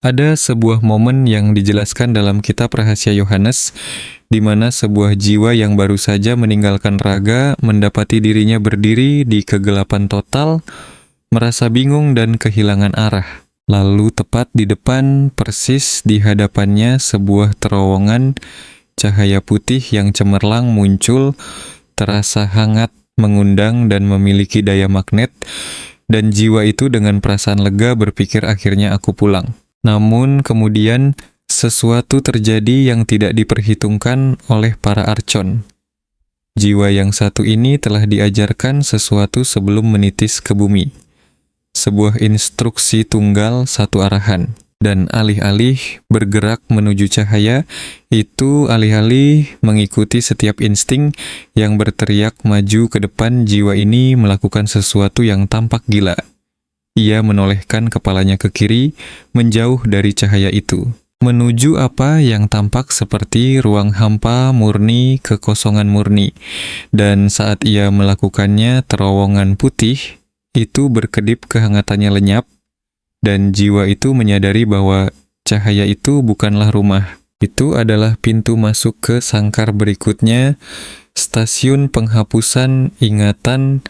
Ada sebuah momen yang dijelaskan dalam kitab Rahasia Yohanes, di mana sebuah jiwa yang baru saja meninggalkan raga mendapati dirinya berdiri di kegelapan total, merasa bingung dan kehilangan arah. Lalu tepat di depan, persis di hadapannya, sebuah terowongan cahaya putih yang cemerlang muncul, terasa hangat, mengundang, dan memiliki daya magnet, dan jiwa itu dengan perasaan lega berpikir akhirnya aku pulang. Namun kemudian sesuatu terjadi yang tidak diperhitungkan oleh para archon. Jiwa yang satu ini telah diajarkan sesuatu sebelum menitis ke bumi. Sebuah instruksi tunggal satu arahan. Dan alih-alih bergerak menuju cahaya, itu alih-alih mengikuti setiap insting yang berteriak maju ke depan, jiwa ini melakukan sesuatu yang tampak gila. Ia menolehkan kepalanya ke kiri, menjauh dari cahaya itu, menuju apa yang tampak seperti ruang hampa murni, kekosongan murni. Dan saat ia melakukannya, terowongan putih itu berkedip, kehangatannya lenyap, dan jiwa itu menyadari bahwa cahaya itu bukanlah rumah. Itu adalah pintu masuk ke sangkar berikutnya, stasiun penghapusan ingatan,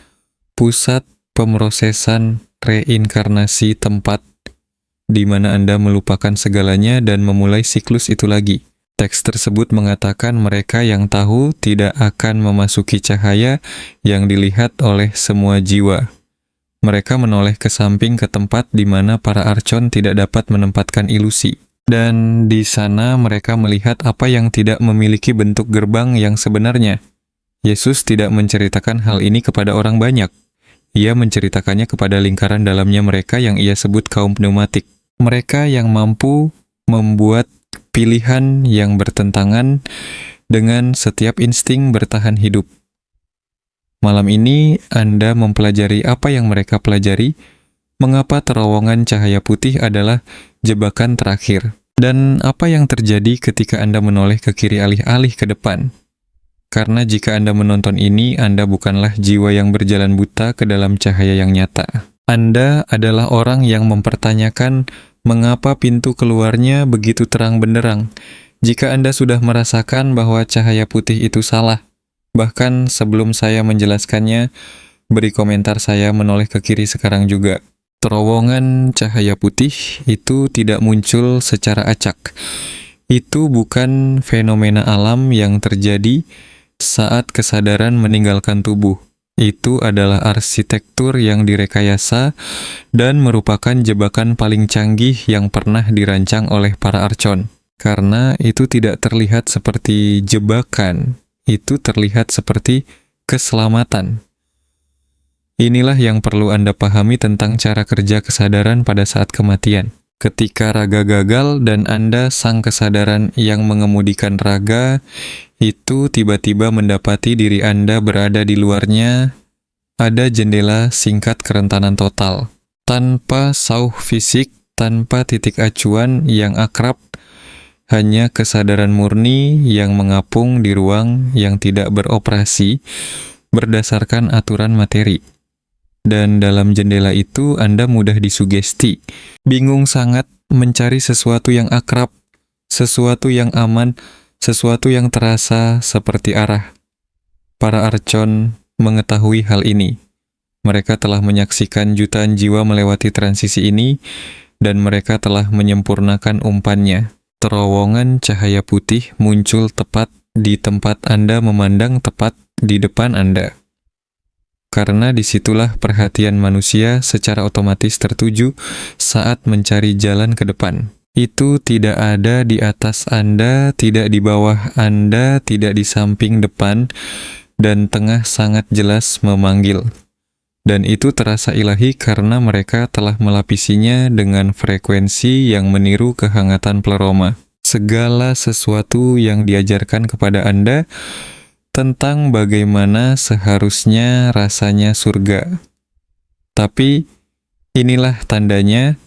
pusat pemrosesan reinkarnasi, tempat di mana Anda melupakan segalanya dan memulai siklus itu lagi. Teks tersebut mengatakan mereka yang tahu tidak akan memasuki cahaya yang dilihat oleh semua jiwa. Mereka menoleh ke samping, ke tempat di mana para archon tidak dapat menempatkan ilusi. Dan di sana mereka melihat apa yang tidak memiliki bentuk gerbang yang sebenarnya. Yesus tidak menceritakan hal ini kepada orang banyak. Ia menceritakannya kepada lingkaran dalamnya mereka yang ia sebut kaum pneumatik. Mereka yang mampu membuat pilihan yang bertentangan dengan setiap insting bertahan hidup. Malam ini Anda mempelajari apa yang mereka pelajari, mengapa terowongan cahaya putih adalah jebakan terakhir, dan apa yang terjadi ketika Anda menoleh ke kiri alih-alih ke depan. Karena jika Anda menonton ini, Anda bukanlah jiwa yang berjalan buta ke dalam cahaya yang nyata. Anda adalah orang yang mempertanyakan mengapa pintu keluarnya begitu terang benderang. Jika Anda sudah merasakan bahwa cahaya putih itu salah, bahkan sebelum saya menjelaskannya, beri komentar, saya menoleh ke kiri sekarang juga. Terowongan cahaya putih itu tidak muncul secara acak. Itu bukan fenomena alam yang terjadi saat kesadaran meninggalkan tubuh. Itu adalah arsitektur yang direkayasa dan merupakan jebakan paling canggih yang pernah dirancang oleh para archon. Karena itu tidak terlihat seperti jebakan, itu terlihat seperti keselamatan. Inilah yang perlu Anda pahami tentang cara kerja kesadaran pada saat kematian. Ketika raga gagal dan Anda sang kesadaran yang mengemudikan raga, itu tiba-tiba mendapati diri Anda berada di luarnya, ada jendela singkat kerentanan total. Tanpa sauh fisik, tanpa titik acuan yang akrab, hanya kesadaran murni yang mengapung di ruang yang tidak beroperasi berdasarkan aturan materi. Dan dalam jendela itu Anda mudah disugesti, bingung sangat mencari sesuatu yang akrab, sesuatu yang aman, sesuatu yang terasa seperti arah. Para archon mengetahui hal ini. Mereka telah menyaksikan jutaan jiwa melewati transisi ini, dan mereka telah menyempurnakan umpannya. Terowongan cahaya putih muncul tepat di tempat Anda memandang, tepat di depan Anda. Karena disitulah perhatian manusia secara otomatis tertuju saat mencari jalan ke depan. Itu tidak ada di atas Anda, tidak di bawah Anda, tidak di samping depan, dan tengah sangat jelas memanggil. Dan itu terasa ilahi karena mereka telah melapisinya dengan frekuensi yang meniru kehangatan pleroma. Segala sesuatu yang diajarkan kepada Anda tentang bagaimana seharusnya rasanya surga. Tapi inilah tandanya,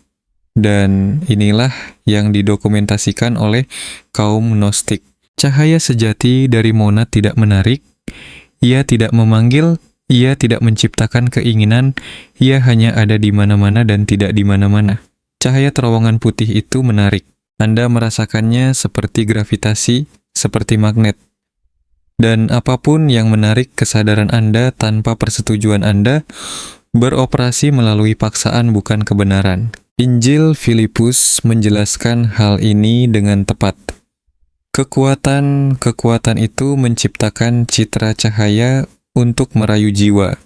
dan inilah yang didokumentasikan oleh kaum Gnostik. Cahaya sejati dari monad tidak menarik, ia tidak memanggil, ia tidak menciptakan keinginan, ia hanya ada di mana-mana dan tidak di mana-mana. Cahaya terowongan putih itu menarik. Anda merasakannya seperti gravitasi, seperti magnet. Dan apapun yang menarik kesadaran Anda tanpa persetujuan Anda, beroperasi melalui paksaan bukan kebenaran. Injil Filipus menjelaskan hal ini dengan tepat. Kekuatan itu menciptakan citra cahaya untuk merayu jiwa.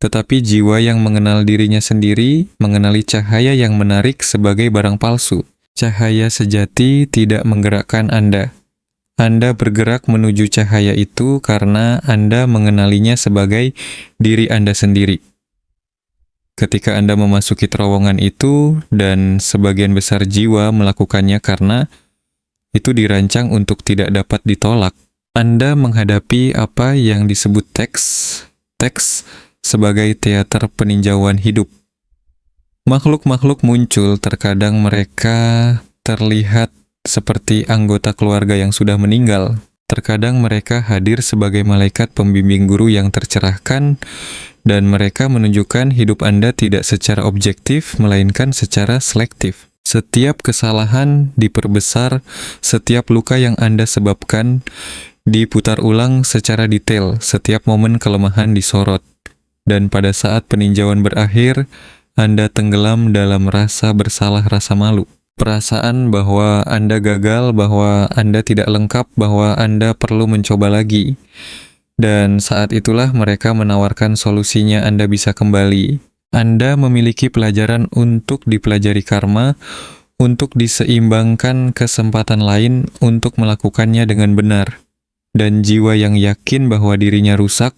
Tetapi jiwa yang mengenal dirinya sendiri mengenali cahaya yang menarik sebagai barang palsu. Cahaya sejati tidak menggerakkan Anda. Anda bergerak menuju cahaya itu karena Anda mengenalinya sebagai diri Anda sendiri. Ketika Anda memasuki terowongan itu, dan sebagian besar jiwa melakukannya karena itu dirancang untuk tidak dapat ditolak, Anda menghadapi apa yang disebut teks sebagai teater peninjauan hidup. Makhluk-makhluk muncul, terkadang mereka terlihat seperti anggota keluarga yang sudah meninggal. Terkadang mereka hadir sebagai malaikat pembimbing guru yang tercerahkan, dan mereka menunjukkan hidup Anda tidak secara objektif, melainkan secara selektif. Setiap kesalahan diperbesar, setiap luka yang Anda sebabkan diputar ulang secara detail, setiap momen kelemahan disorot. Dan pada saat peninjauan berakhir, Anda tenggelam dalam rasa bersalah, rasa malu. Perasaan bahwa Anda gagal, bahwa Anda tidak lengkap, bahwa Anda perlu mencoba lagi. Dan saat itulah mereka menawarkan solusinya. Anda bisa kembali. Anda memiliki pelajaran untuk dipelajari karma, untuk diseimbangkan kesempatan lain untuk melakukannya dengan benar. Dan jiwa yang yakin bahwa dirinya rusak,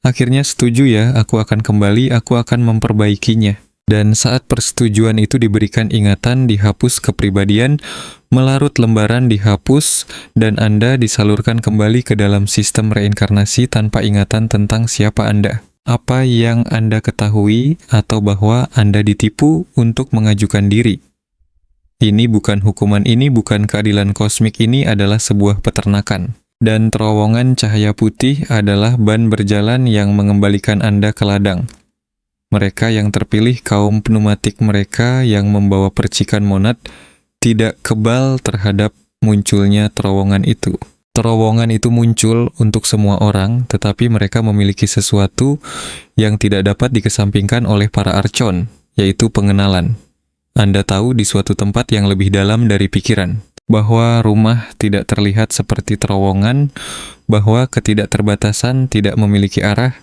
akhirnya setuju ya, aku akan kembali, aku akan memperbaikinya. Dan saat persetujuan itu diberikan ingatan, dihapus kepribadian, melarut lembaran dihapus, dan Anda disalurkan kembali ke dalam sistem reinkarnasi tanpa ingatan tentang siapa Anda. Apa yang Anda ketahui, atau bahwa Anda ditipu untuk mengajukan diri. Ini bukan hukuman, ini bukan keadilan kosmik, ini adalah sebuah peternakan. Dan terowongan cahaya putih adalah ban berjalan yang mengembalikan Anda ke ladang. Mereka yang terpilih, kaum pneumatik mereka yang membawa percikan monad, tidak kebal terhadap munculnya terowongan itu. Terowongan itu muncul untuk semua orang, tetapi mereka memiliki sesuatu yang tidak dapat dikesampingkan oleh para archon, yaitu pengenalan. Anda tahu di suatu tempat yang lebih dalam dari pikiran, bahwa rumah tidak terlihat seperti terowongan, bahwa ketidakterbatasan tidak memiliki arah,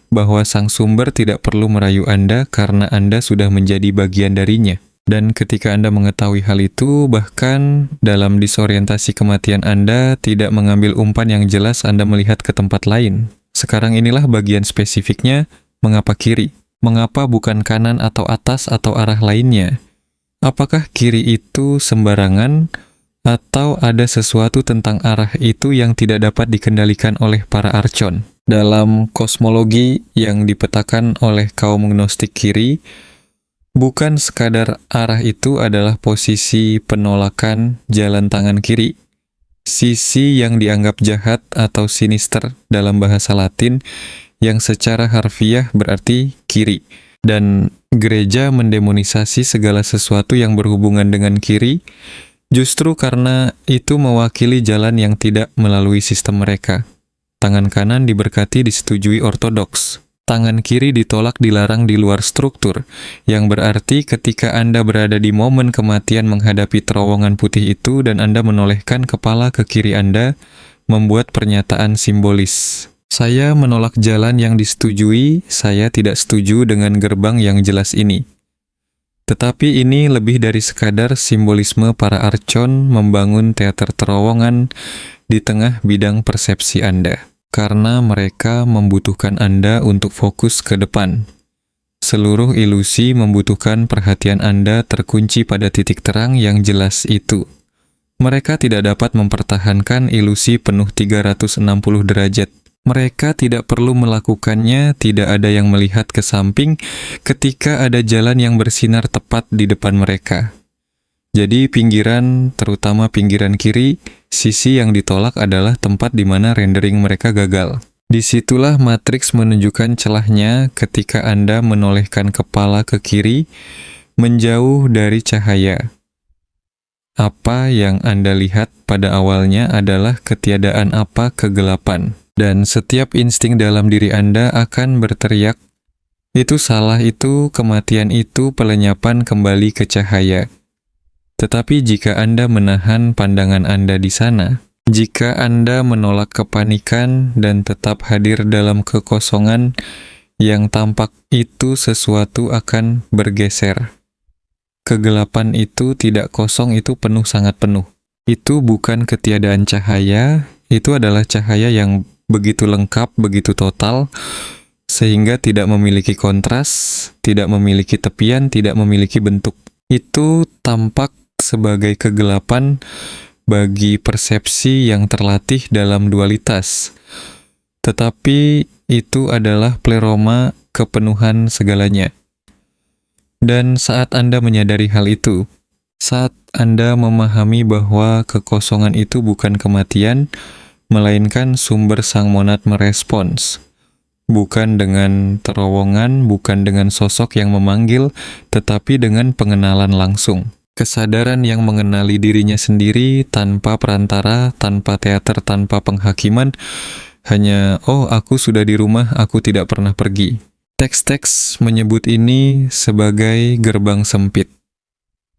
bahwa sang sumber tidak perlu merayu Anda karena Anda sudah menjadi bagian darinya. Dan ketika Anda mengetahui hal itu, bahkan dalam disorientasi kematian Anda tidak mengambil umpan yang jelas, Anda melihat ke tempat lain. Sekarang inilah bagian spesifiknya, mengapa kiri? Mengapa bukan kanan atau atas atau arah lainnya? Apakah kiri itu sembarangan? Atau ada sesuatu tentang arah itu yang tidak dapat dikendalikan oleh para archon? Dalam kosmologi yang dipetakan oleh kaum gnostik kiri, bukan sekadar arah itu adalah posisi penolakan jalan tangan kiri, sisi yang dianggap jahat atau sinister dalam bahasa Latin, yang secara harfiah berarti kiri. Dan gereja mendemonisasi segala sesuatu yang berhubungan dengan kiri, justru karena itu mewakili jalan yang tidak melalui sistem mereka. Tangan kanan diberkati disetujui ortodoks. Tangan kiri ditolak dilarang di luar struktur, yang berarti ketika Anda berada di momen kematian menghadapi terowongan putih itu dan Anda menolehkan kepala ke kiri Anda, membuat pernyataan simbolis. Saya menolak jalan yang disetujui, saya tidak setuju dengan gerbang yang jelas ini. Tetapi ini lebih dari sekadar simbolisme para archon membangun teater terowongan di tengah bidang persepsi Anda, karena mereka membutuhkan Anda untuk fokus ke depan. Seluruh ilusi membutuhkan perhatian Anda terkunci pada titik terang yang jelas itu. Mereka tidak dapat mempertahankan ilusi penuh 360 derajat. Mereka tidak perlu melakukannya, tidak ada yang melihat ke samping ketika ada jalan yang bersinar tepat di depan mereka. Jadi pinggiran, terutama pinggiran kiri, sisi yang ditolak adalah tempat di mana rendering mereka gagal. Disitulah matriks menunjukkan celahnya ketika Anda menolehkan kepala ke kiri, menjauh dari cahaya. Apa yang Anda lihat pada awalnya adalah ketiadaan apa kegelapan, dan setiap insting dalam diri Anda akan berteriak, itu salah, itu kematian, itu pelenyapan kembali ke cahaya. Tetapi jika Anda menahan pandangan Anda di sana, jika Anda menolak kepanikan dan tetap hadir dalam kekosongan yang tampak, itu sesuatu akan bergeser. Kegelapan itu tidak kosong, itu penuh, sangat penuh. Itu bukan ketiadaan cahaya, itu adalah cahaya yang begitu lengkap, begitu total, sehingga tidak memiliki kontras, tidak memiliki tepian, tidak memiliki bentuk. Itu tampak sebagai kegelapan bagi persepsi yang terlatih dalam dualitas. Tetapi itu adalah pleroma kepenuhan segalanya. Dan saat Anda menyadari hal itu, saat Anda memahami bahwa kekosongan itu bukan kematian, melainkan sumber sang monad merespons, bukan dengan terowongan, bukan dengan sosok yang memanggil, tetapi dengan pengenalan langsung. Kesadaran yang mengenali dirinya sendiri tanpa perantara, tanpa teater, tanpa penghakiman, hanya, oh, aku sudah di rumah, aku tidak pernah pergi. Teks-teks menyebut ini sebagai gerbang sempit.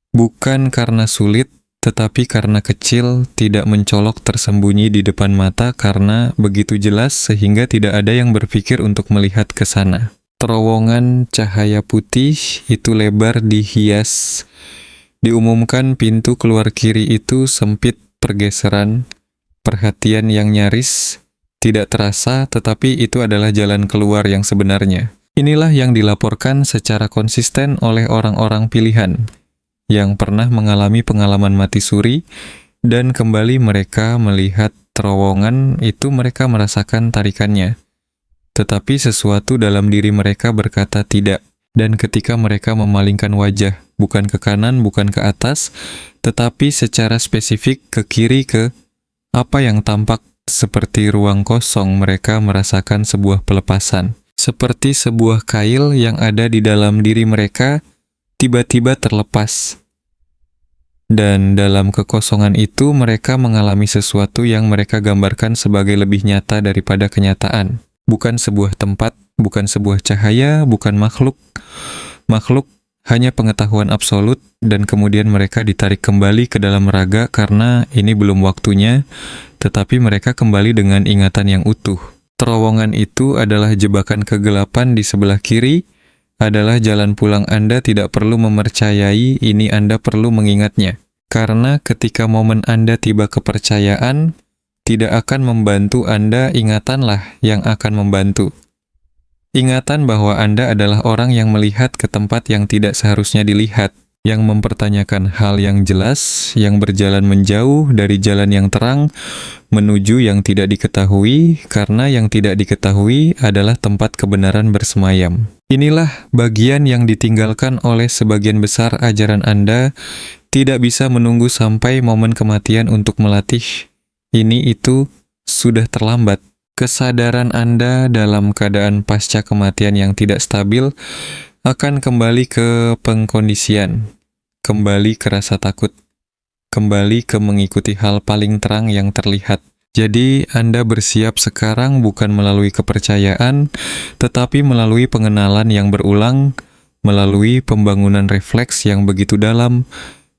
Bukan karena sulit, tetapi karena kecil, tidak mencolok, tersembunyi di depan mata karena begitu jelas sehingga tidak ada yang berpikir untuk melihat ke sana. Terowongan cahaya putih itu lebar, dihias. Diumumkan pintu keluar kiri itu sempit, pergeseran, perhatian yang nyaris, tidak terasa, tetapi itu adalah jalan keluar yang sebenarnya. Inilah yang dilaporkan secara konsisten oleh orang-orang pilihan yang pernah mengalami pengalaman mati suri, dan kembali mereka melihat terowongan itu, mereka merasakan tarikannya. Tetapi sesuatu dalam diri mereka berkata tidak, dan ketika mereka memalingkan wajah, bukan ke kanan, bukan ke atas, tetapi secara spesifik ke kiri, ke apa yang tampak seperti ruang kosong, mereka merasakan sebuah pelepasan. Seperti sebuah kail yang ada di dalam diri mereka, tiba-tiba terlepas. Dan dalam kekosongan itu, mereka mengalami sesuatu yang mereka gambarkan sebagai lebih nyata daripada kenyataan. Bukan sebuah tempat, bukan sebuah cahaya, bukan makhluk. Makhluk hanya pengetahuan absolut, dan kemudian mereka ditarik kembali ke dalam raga karena ini belum waktunya, tetapi mereka kembali dengan ingatan yang utuh. Terowongan itu adalah jebakan kegelapan di sebelah kiri, adalah jalan pulang Anda. Tidak perlu mempercayai ini, Anda perlu mengingatnya. Karena ketika momen Anda tiba kepercayaan, tidak akan membantu Anda, ingatanlah yang akan membantu. Ingatan bahwa Anda adalah orang yang melihat ke tempat yang tidak seharusnya dilihat, yang mempertanyakan hal yang jelas, yang berjalan menjauh dari jalan yang terang, menuju yang tidak diketahui, karena yang tidak diketahui adalah tempat kebenaran bersemayam. Inilah bagian yang ditinggalkan oleh sebagian besar ajaran Anda, tidak bisa menunggu sampai momen kematian untuk melatih. Ini itu sudah terlambat. Kesadaran Anda dalam keadaan pasca kematian yang tidak stabil akan kembali ke pengkondisian, kembali ke rasa takut, kembali ke mengikuti hal paling terang yang terlihat. Jadi Anda bersiap sekarang bukan melalui kepercayaan, tetapi melalui pengenalan yang berulang, melalui pembangunan refleks yang begitu dalam,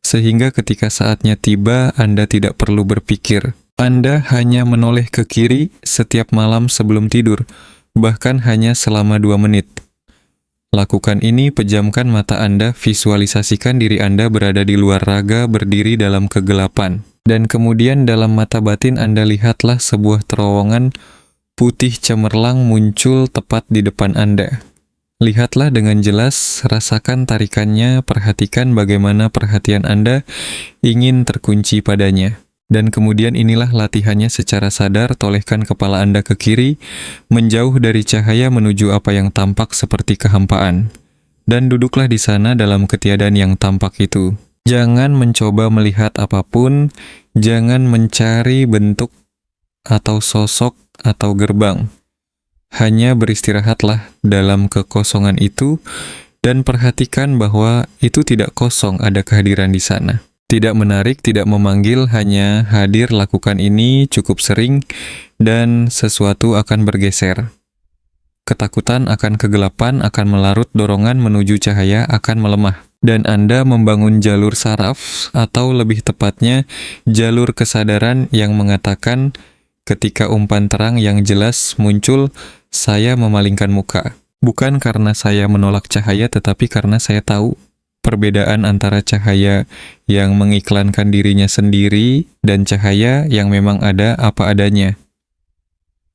sehingga ketika saatnya tiba, Anda tidak perlu berpikir. Anda hanya menoleh ke kiri setiap malam sebelum tidur, bahkan hanya selama 2 menit. Lakukan ini, pejamkan mata Anda, visualisasikan diri Anda berada di luar raga, berdiri dalam kegelapan. Dan kemudian dalam mata batin Anda lihatlah sebuah terowongan putih cemerlang muncul tepat di depan Anda. Lihatlah dengan jelas, rasakan tarikannya, perhatikan bagaimana perhatian Anda ingin terkunci padanya. Dan kemudian inilah latihannya secara sadar, tolehkan kepala Anda ke kiri, menjauh dari cahaya menuju apa yang tampak seperti kehampaan. Dan duduklah di sana dalam ketiadaan yang tampak itu. Jangan mencoba melihat apapun, jangan mencari bentuk atau sosok atau gerbang. Hanya beristirahatlah dalam kekosongan itu, Dan perhatikan bahwa itu tidak kosong ada kehadiran di sana. Tidak menarik, tidak memanggil, hanya hadir, lakukan ini cukup sering, dan sesuatu akan bergeser. Ketakutan akan kegelapan akan melarut, dorongan menuju cahaya akan melemah. Dan Anda membangun jalur saraf, atau lebih tepatnya, jalur kesadaran yang mengatakan ketika umpan terang yang jelas muncul, saya memalingkan muka. Bukan karena saya menolak cahaya, tetapi karena saya tahu perbedaan antara cahaya yang mengiklankan dirinya sendiri dan cahaya yang memang ada apa adanya.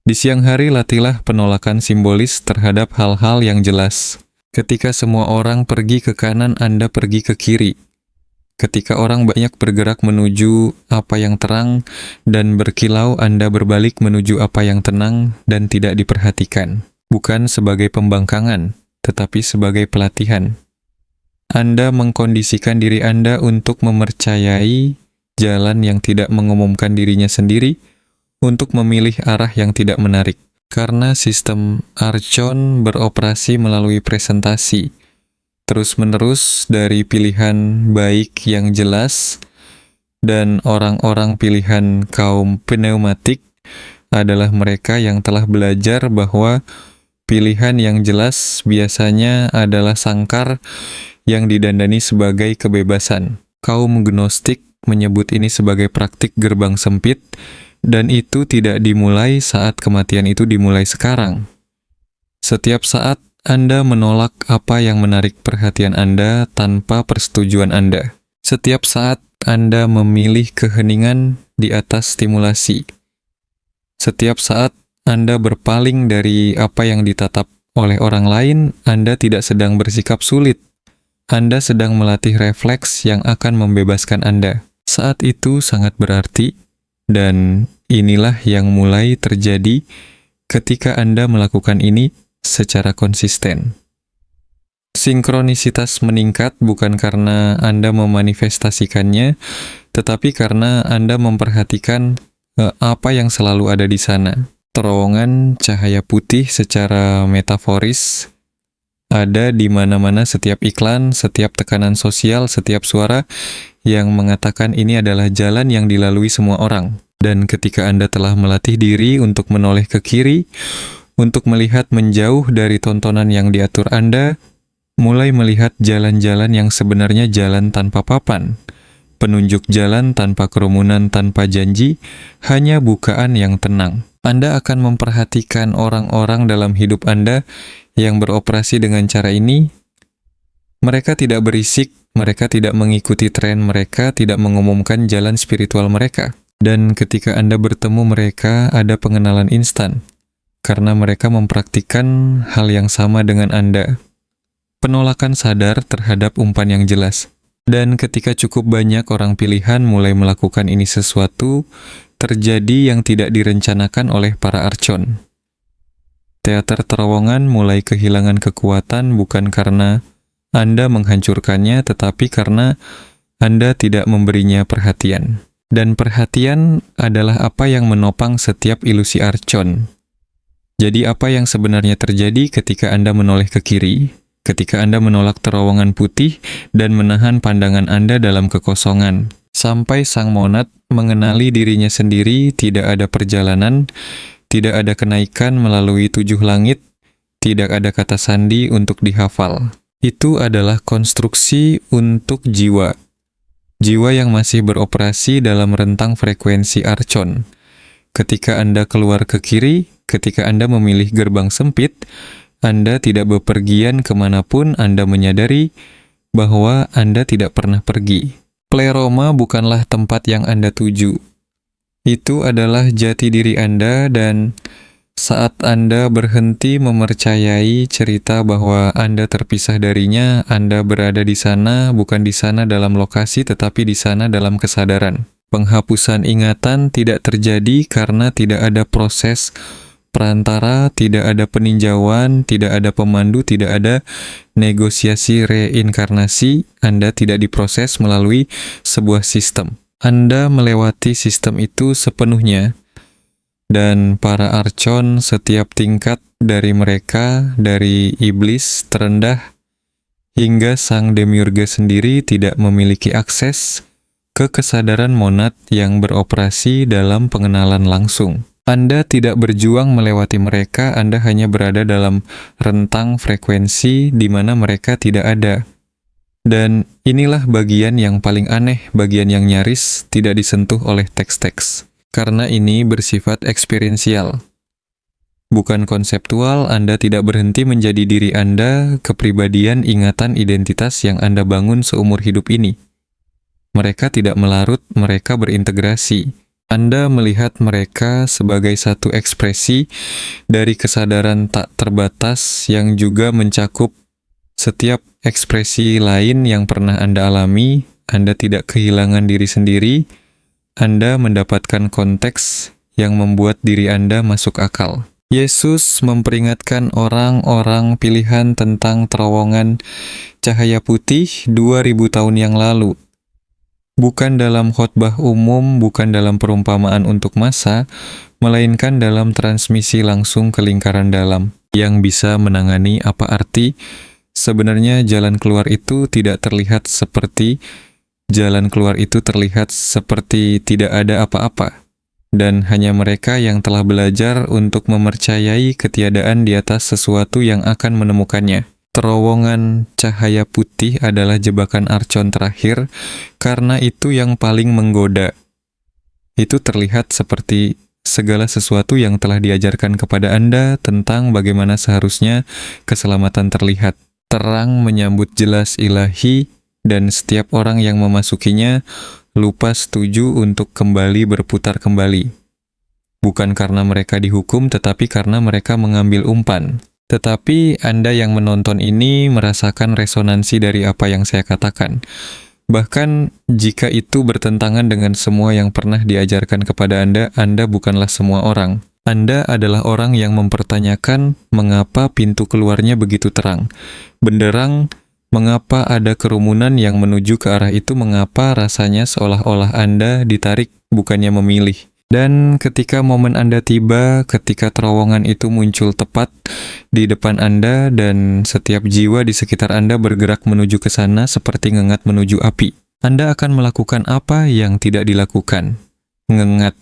Di siang hari latihlah penolakan simbolis terhadap hal-hal yang jelas. Ketika semua orang pergi ke kanan, Anda pergi ke kiri. Ketika orang banyak bergerak menuju apa yang terang dan berkilau, Anda berbalik menuju apa yang tenang dan tidak diperhatikan. Bukan sebagai pembangkangan, tetapi sebagai pelatihan. Anda mengkondisikan diri Anda untuk mempercayai jalan yang tidak mengumumkan dirinya sendiri, untuk memilih arah yang tidak menarik. Karena sistem Archon beroperasi melalui presentasi, terus-menerus dari pilihan baik yang jelas, dan orang-orang pilihan kaum pneumatik adalah mereka yang telah belajar bahwa pilihan yang jelas biasanya adalah sangkar yang didandani sebagai kebebasan. Kaum Gnostik menyebut ini sebagai praktik gerbang sempit, dan itu tidak dimulai saat kematian itu dimulai sekarang. Setiap saat Anda menolak apa yang menarik perhatian Anda tanpa persetujuan Anda. Setiap saat Anda memilih keheningan di atas stimulasi. Setiap saat Anda berpaling dari apa yang ditatap oleh orang lain, Anda tidak sedang bersikap sulit. Anda sedang melatih refleks yang akan membebaskan Anda. Saat itu sangat berarti, dan inilah yang mulai terjadi ketika Anda melakukan ini secara konsisten. Sinkronisitas meningkat bukan karena Anda memanifestasikannya, tetapi karena Anda memperhatikan apa yang selalu ada di sana. Terowongan cahaya putih secara metaforis ada di mana-mana, setiap iklan, setiap tekanan sosial, setiap suara yang mengatakan ini adalah jalan yang dilalui semua orang. Dan ketika Anda telah melatih diri untuk menoleh ke kiri, untuk melihat menjauh dari tontonan yang diatur Anda, mulai melihat jalan-jalan yang sebenarnya jalan tanpa papan, penunjuk jalan tanpa kerumunan, tanpa janji, hanya bukaan yang tenang. Anda akan memperhatikan orang-orang dalam hidup Anda yang beroperasi dengan cara ini. Mereka tidak berisik, mereka tidak mengikuti tren, mereka tidak mengumumkan jalan spiritual mereka. Dan ketika Anda bertemu mereka, ada pengenalan instan, karena mereka mempraktikkan hal yang sama dengan Anda. Penolakan sadar terhadap umpan yang jelas. Dan ketika cukup banyak orang pilihan mulai melakukan ini, sesuatu terjadi yang tidak direncanakan oleh para Archon. Teater terowongan mulai kehilangan kekuatan bukan karena Anda menghancurkannya, tetapi karena Anda tidak memberinya perhatian. Dan perhatian adalah apa yang menopang setiap ilusi Archon. Jadi apa yang sebenarnya terjadi ketika Anda menoleh ke kiri, ketika Anda menolak terowongan putih dan menahan pandangan Anda dalam kekosongan, sampai sang monad mengenali dirinya sendiri, tidak ada perjalanan, tidak ada kenaikan melalui 7 langit, tidak ada kata sandi untuk dihafal. Itu adalah konstruksi untuk jiwa. Jiwa yang masih beroperasi dalam rentang frekuensi Archon. Ketika Anda keluar ke kiri, ketika Anda memilih gerbang sempit, Anda tidak bepergian kemanapun. Anda menyadari bahwa Anda tidak pernah pergi. Pleroma bukanlah tempat yang Anda tuju. Itu adalah jati diri Anda, dan saat Anda berhenti mempercayai cerita bahwa Anda terpisah darinya, Anda berada di sana, bukan di sana dalam lokasi, tetapi di sana dalam kesadaran. Penghapusan ingatan tidak terjadi karena tidak ada proses perantara, tidak ada peninjauan, tidak ada pemandu, tidak ada negosiasi reinkarnasi. Anda tidak diproses melalui sebuah sistem. Anda melewati sistem itu sepenuhnya. Dan para Archon setiap tingkat dari mereka, dari iblis terendah hingga sang demiurge sendiri tidak memiliki akses ke kesadaran monad yang beroperasi dalam pengenalan langsung. Anda tidak berjuang melewati mereka, Anda hanya berada dalam rentang frekuensi di mana mereka tidak ada. Dan inilah bagian yang paling aneh, bagian yang nyaris tidak disentuh oleh teks-teks. Karena ini bersifat eksperiensial. Bukan konseptual, Anda tidak berhenti menjadi diri Anda, kepribadian, ingatan, identitas yang Anda bangun seumur hidup ini. Mereka tidak melarut, mereka berintegrasi. Anda melihat mereka sebagai satu ekspresi dari kesadaran tak terbatas yang juga mencakup setiap ekspresi lain yang pernah Anda alami. Anda tidak kehilangan diri sendiri, Anda mendapatkan konteks yang membuat diri Anda masuk akal. Yesus memperingatkan orang-orang pilihan tentang terowongan cahaya putih 2000 tahun yang lalu. Bukan dalam khotbah umum, bukan dalam perumpamaan untuk massa, melainkan dalam transmisi langsung ke lingkaran dalam, yang bisa menangani apa arti sebenarnya jalan keluar itu tidak terlihat seperti jalan keluar itu terlihat seperti tidak ada apa-apa, dan hanya mereka yang telah belajar untuk mempercayai ketiadaan di atas sesuatu yang akan menemukannya. Terowongan cahaya putih adalah jebakan Archon terakhir, karena itu yang paling menggoda. Itu terlihat seperti segala sesuatu yang telah diajarkan kepada Anda tentang bagaimana seharusnya keselamatan terlihat. Terang menyambut jelas ilahi, dan setiap orang yang memasukinya lupa setuju untuk kembali berputar kembali. Bukan karena mereka dihukum, tetapi karena mereka mengambil umpan. Tetapi Anda yang menonton ini merasakan resonansi dari apa yang saya katakan. Bahkan jika itu bertentangan dengan semua yang pernah diajarkan kepada Anda, Anda bukanlah semua orang. Anda adalah orang yang mempertanyakan mengapa pintu keluarnya begitu terang. Benderang, mengapa ada kerumunan yang menuju ke arah itu, mengapa rasanya seolah-olah Anda ditarik bukannya memilih. Dan ketika momen Anda tiba, ketika terowongan itu muncul tepat di depan Anda dan setiap jiwa di sekitar Anda bergerak menuju ke sana seperti ngengat menuju api, Anda akan melakukan apa yang tidak dilakukan? Ngengat.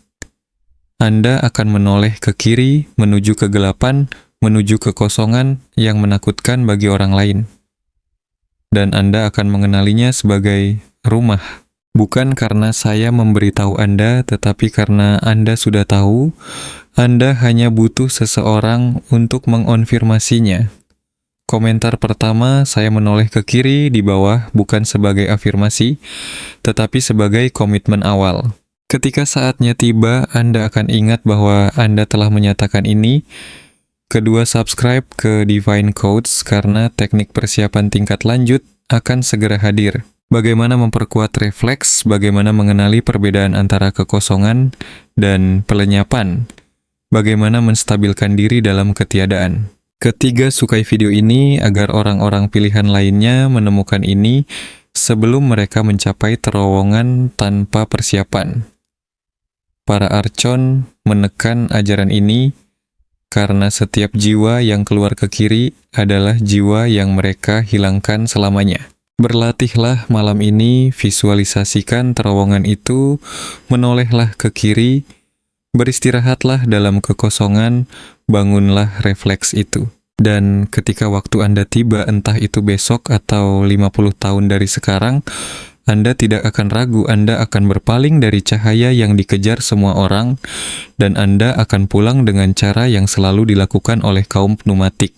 Anda akan menoleh ke kiri, menuju kegelapan, menuju kekosongan yang menakutkan bagi orang lain. Dan Anda akan mengenalinya sebagai rumah. Bukan karena saya memberitahu Anda, tetapi karena Anda sudah tahu, Anda hanya butuh seseorang untuk mengonfirmasinya. Komentar pertama, saya menoleh ke kiri di bawah bukan sebagai afirmasi, tetapi sebagai komitmen awal. Ketika saatnya tiba, Anda akan ingat bahwa Anda telah menyatakan ini. Kedua, subscribe ke Divine Codes karena teknik persiapan tingkat lanjut akan segera hadir. Bagaimana memperkuat refleks, bagaimana mengenali perbedaan antara kekosongan dan pelenyapan, bagaimana menstabilkan diri dalam ketiadaan. Ketiga, sukai video ini agar orang-orang pilihan lainnya menemukan ini sebelum mereka mencapai terowongan tanpa persiapan. Para Archon menekan ajaran ini karena setiap jiwa yang keluar ke kiri adalah jiwa yang mereka hilangkan selamanya. Berlatihlah malam ini, visualisasikan terowongan itu, menolehlah ke kiri, beristirahatlah dalam kekosongan, bangunlah refleks itu. Dan ketika waktu Anda tiba, entah itu besok atau 50 tahun dari sekarang, Anda tidak akan ragu, Anda akan berpaling dari cahaya yang dikejar semua orang, dan Anda akan pulang dengan cara yang selalu dilakukan oleh kaum pneumatik.